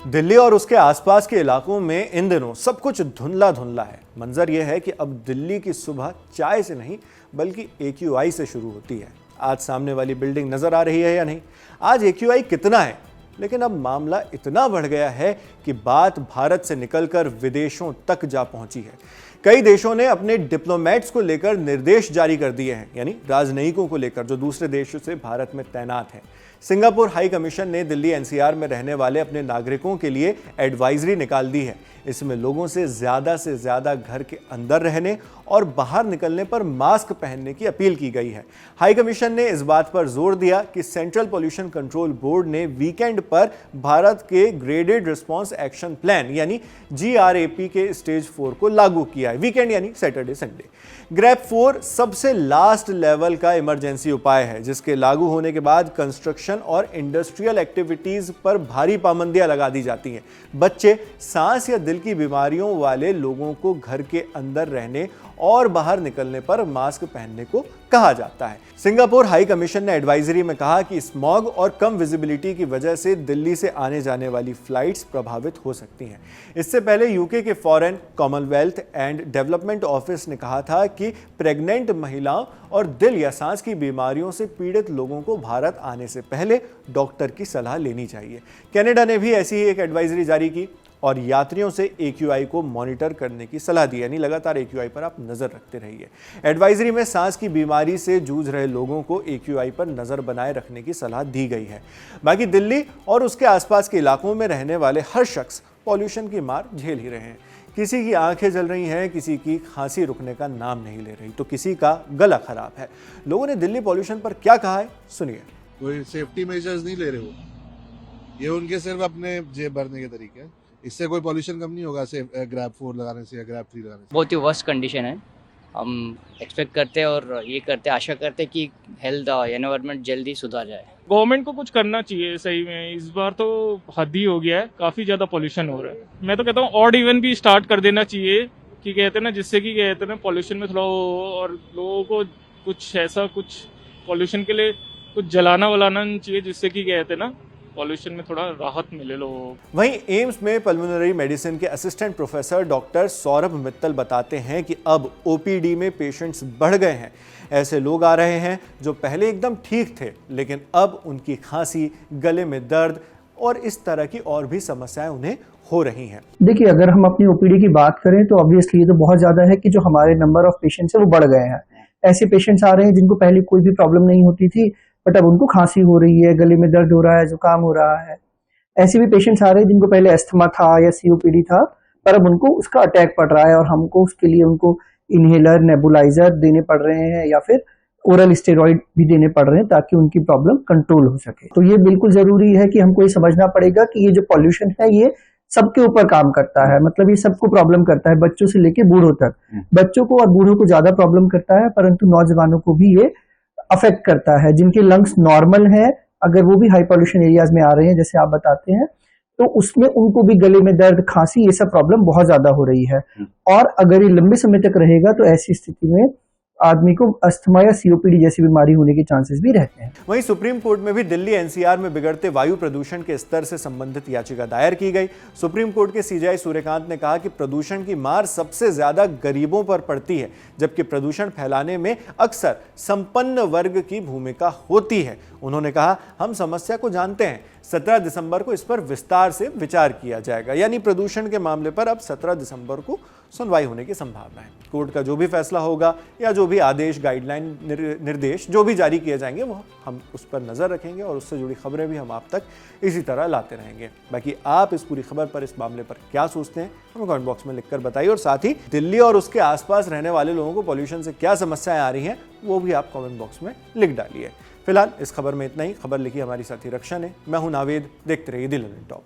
दिल्ली और उसके आसपास के इलाकों में इन दिनों सब कुछ धुंधला धुंधला है। मंजर यह है कि अब दिल्ली की सुबह चाय से नहीं बल्कि AQI से शुरू होती है। आज सामने वाली बिल्डिंग नजर आ रही है या नहीं, आज AQI कितना है, लेकिन अब मामला इतना बढ़ गया है कि बात भारत से निकलकर विदेशों तक जा पहुंची है। कई देशों ने अपने डिप्लोमेट्स को लेकर निर्देश जारी कर दिए हैं, यानी राजनयिकों को लेकर जो दूसरे देशों से भारत में तैनात हैं। सिंगापुर हाई कमीशन ने दिल्ली NCR में रहने वाले अपने नागरिकों के लिए एडवाइजरी निकाल दी है। इसमें लोगों से ज़्यादा घर के अंदर रहने और बाहर निकलने पर मास्क पहनने की अपील की गई है। हाई कमीशन ने इस बात पर जोर दिया कि सेंट्रल पॉल्यूशन कंट्रोल बोर्ड ने वीकेंड पर भारत के ग्रेडेड रिस्पांस एक्शन प्लान यानी GRAP के स्टेज 4 को लागू किया है। वीकेंड यानी सैटरडे संडे। ग्रैप 4 सबसे लास्ट लेवल का इमरजेंसी उपाय है, जिसके लागू होने के बाद कंस्ट्रक्शन और इंडस्ट्रियल एक्टिविटीज पर भारी पाबंदियां लगा दी जाती हैं। बच्चे, सांस या दिल की बीमारियों वाले लोगों को घर के अंदर रहने और बाहर निकलने पर मास्क पहनने को कहा जाता है। सिंगापुर हाई कमीशन ने एडवाइजरी में कहा कि स्मॉग और कम विजिबिलिटी की वजह से दिल्ली से आने जाने वाली फ्लाइट्स प्रभावित हो सकती हैं। इससे पहले यूके के foreign, Commonwealth and development office ने कहा था कि प्रेग्नेंट महिलाओं और दिल या सांस की बीमारियों से पीड़ित लोगों को भारत आने से पहले डॉक्टर की सलाह लेनी चाहिए। कनाडा ने भी ऐसी ही एक एडवाइजरी जारी की और यात्रियों से AQI को मॉनिटर करने की सलाह दी, यानी लगातार AQI पर आप नजर रखते रहिए। एडवाइजरी में सांस की बीमारी से जूझ रहे लोगों को AQI पर नजर बनाए रखने की सलाह दी गई है। बाकी दिल्ली और उसके आसपास के इलाकों में रहने वाले हर शख्स पॉल्यूशन की मार झेल ही रहे हैं। किसी की आंखें जल रही हैं, किसी की खांसी रुकने का नाम नहीं ले रही, तो किसी का गला खराब है। लोगों ने दिल्ली पॉल्यूशन पर क्या कहा है, सुनिए। कोई सेफ्टी मेजर्स नहीं ले रहे हो, ये उनके सिर्फ अपने जेब भरने के तरीके हैं। इससे कोई पॉल्यूशन कम नहीं होगा सिर्फ ग्रैप 4 लगाने से या ग्रैप 3 लगाने से। बहुत ही वर्स्ट कंडीशन है। हम एक्सपेक्ट करते हैं और ये करते आशा करते हैं कि हेल्थ एनवायरनमेंट जल्दी सुधार जाए। गवर्नमेंट को कुछ करना चाहिए सही में। इस बार तो हद ही हो गया है, काफी ज्यादा पॉल्यूशन हो रहा है। मैं तो कहता हूँ ऑड इवन भी स्टार्ट कर देना चाहिए कि कहते हैं ना, जिससे कि कहते हैं ना पॉल्यूशन में थोड़ा और लोगों को कुछ ऐसा कुछ पॉल्यूशन के लिए कुछ जलाना वलाना चाहिए, जिससे कि कहते हैं ना पॉल्यूशन में थोड़ा राहत मिले लोगों को। वहीं एम्स में पल्मोनरी मेडिसिन के assistant professor doctor Saurabh Mittal बताते हैं कि अब OPD में पेशेंट्स बढ़ गए हैं। ऐसे लोग आ रहे हैं जो पहले एकदम ठीक थे, लेकिन अब उनकी खांसी, गले में दर्द और इस तरह की और भी समस्याएं उन्हें हो रही हैं। देखिए, अगर हम अपनी OPD की बात करें तो ऑब्वियसली ये तो बहुत ज्यादा है कि जो हमारे नंबर ऑफ पेशेंट्स है वो बढ़ गए हैं। ऐसे पेशेंट्स आ रहे हैं जिनको पहले कोई भी प्रॉब्लम नहीं होती थी, बट अब उनको खांसी हो रही है, गले में दर्द हो रहा है, जुकाम हो रहा है। ऐसे भी पेशेंट्स आ रहे हैं जिनको पहले अस्थमा था या COPD था, पर अब उनको उसका अटैक पड़ रहा है और हमको उसके लिए उनको इनहेलर, नेबुलाइजर देने पड़ रहे हैं या फिर ओरल स्टेरॉइड भी देने पड़ रहे हैं ताकि उनकी प्रॉब्लम कंट्रोल हो सके। तो ये बिल्कुल जरूरी है कि हमको ये समझना पड़ेगा कि ये जो पॉल्यूशन है ये सबके ऊपर काम करता है। मतलब ये सबको प्रॉब्लम करता है, बच्चों से लेके बूढ़ों तक। बच्चों को और बूढ़ों को ज्यादा प्रॉब्लम करता है, परंतु नौजवानों को भी ये अफेक्ट करता है। जिनके लंग्स नॉर्मल है, अगर वो भी हाई पॉल्यूशन एरियाज में आ रहे हैं जैसे आप बताते हैं, तो उसमें उनको भी गले में दर्द, खांसी, ये सब प्रॉब्लम बहुत ज्यादा हो रही है। और अगर ये लंबे समय तक रहेगा तो ऐसी स्थिति में आदमी को अस्थमा या COPD जैसी बीमारी होने के चांसेस भी रहते हैं। वहीं सुप्रीम कोर्ट में भी दिल्ली NCR में बिगड़ते वायु प्रदूषण के स्तर से संबंधित याचिका दायर की गई। सुप्रीम कोर्ट के CJI सूर्यकांत ने कहा कि प्रदूषण की मार सबसे ज्यादा गरीबों पर पड़ती है, जबकि प्रदूषण फैलाने में अक्सर संपन्न वर्ग की भूमिका होती है। उन्होंने कहा, हम समस्या को जानते हैं, 17 दिसंबर को इस पर विस्तार से विचार किया जाएगा। यानी प्रदूषण के मामले पर अब 17 दिसंबर को सुनवाई होने की संभावना है। कोर्ट का जो भी फैसला होगा या जो भी आदेश, गाइडलाइन, निर्देश जो भी जारी किए जाएंगे वो हम उस पर नजर रखेंगे और उससे जुड़ी खबरें भी हम आप तक इसी तरह लाते रहेंगे। बाकी आप इस पूरी खबर पर, इस मामले पर क्या सोचते हैं, हमें कमेंट बॉक्स में लिखकर बताइए। और साथ ही दिल्ली और उसके आसपास रहने वाले लोगों को पॉल्यूशन से क्या समस्याएं आ रही हैं वो भी आप कमेंट बॉक्स में लिख डालिए। फिलहाल इस खबर में इतना ही। खबर लिखी हमारी साथी रक्षा ने। मैं हूं नावेद। देखते रहिए दिल्ली टॉप।